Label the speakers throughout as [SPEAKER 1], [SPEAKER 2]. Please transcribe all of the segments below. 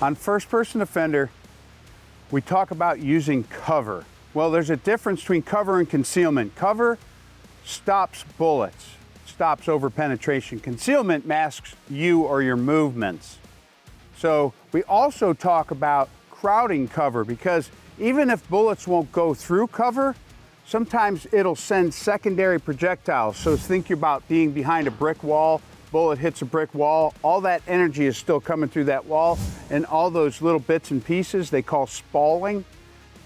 [SPEAKER 1] On first-person offender, we talk about using cover. Well, there's a difference between cover and concealment. Cover stops bullets, stops over penetration. Concealment masks you or your movements. So we also talk about crowding cover, because even if bullets won't go through cover, sometimes it'll send secondary projectiles. So think about being behind a brick wall, bullet hits a brick wall, all that energy is still coming through that wall, and all those little bits and pieces they call spalling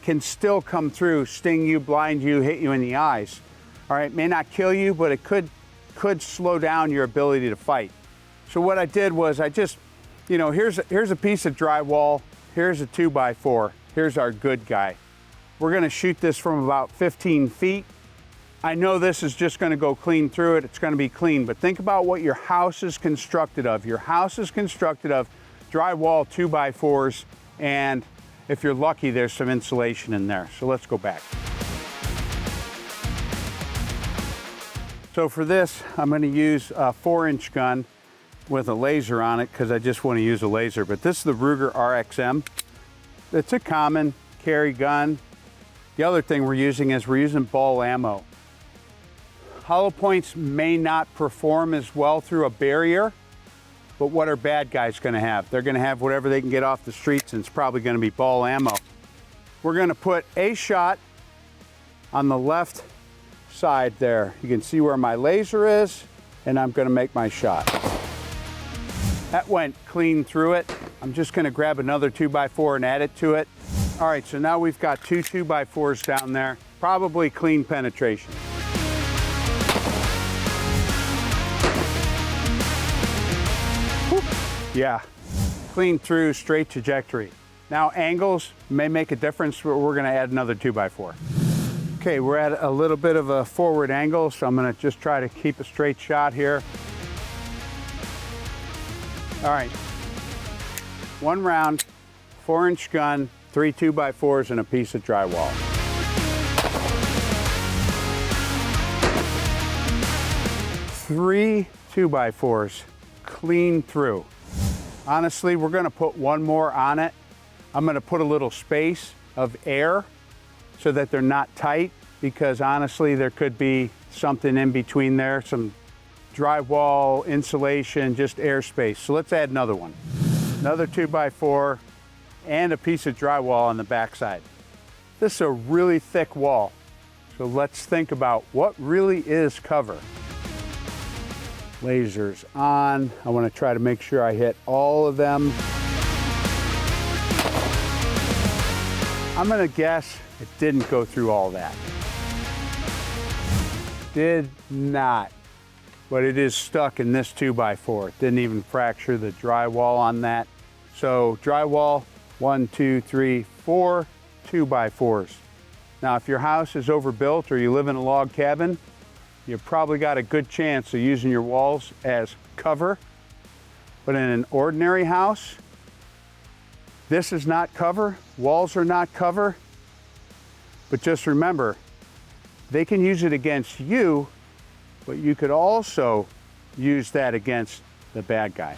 [SPEAKER 1] can still come through, sting you, blind you, hit you in the eyes. All right, may not kill you, but it could slow down your ability to fight. So what I did was I just, here's a piece of drywall, here's a 2x4, here's our good guy. We're gonna shoot this from about 15 feet. I know this is just gonna go clean through it, it's gonna be clean, but think about what your house is constructed of. Your house is constructed of drywall 2x4s, and if you're lucky, there's some insulation in there. So let's go back. So for this, I'm gonna use a 4-inch gun with a laser on it, because I just wanna use a laser, but this is the Ruger RXM. It's a common carry gun. The other thing we're using ball ammo. Hollow points may not perform as well through a barrier, but what are bad guys gonna have? They're gonna have whatever they can get off the streets, and it's probably gonna be ball ammo. We're gonna put a shot on the left side there. You can see where my laser is, and I'm gonna make my shot. That went clean through it. I'm just gonna grab another 2x4 and add it to it. All right, so now we've got two 2x4s down there, probably clean penetration. Whoop. Yeah, clean through, straight trajectory. Now angles may make a difference, but we're gonna add another 2x4. Okay, we're at a little bit of a forward angle, so I'm gonna just try to keep a straight shot here. All right, 1 round, 4-inch gun, 3 2x4s, and a piece of drywall. Three 2x4s, clean through. Honestly, we're gonna put one more on it. I'm gonna put a little space of air so that they're not tight, because honestly, there could be something in between there, some drywall, insulation, just airspace. So let's add another one. Another 2x4 and a piece of drywall on the backside. This is a really thick wall. So let's think about what really is cover. Lasers on. I want to try to make sure I hit all of them. I'm gonna guess it didn't go through all that. Did not. But it is stuck in this 2x4. It didn't even fracture the drywall on that. So drywall, 1, 2, 3, 4 2x4s. Now, if your house is overbuilt or you live in a log cabin, you've probably got a good chance of using your walls as cover. But in an ordinary house, this is not cover, walls are not cover. But just remember, they can use it against you, but you could also use that against the bad guy.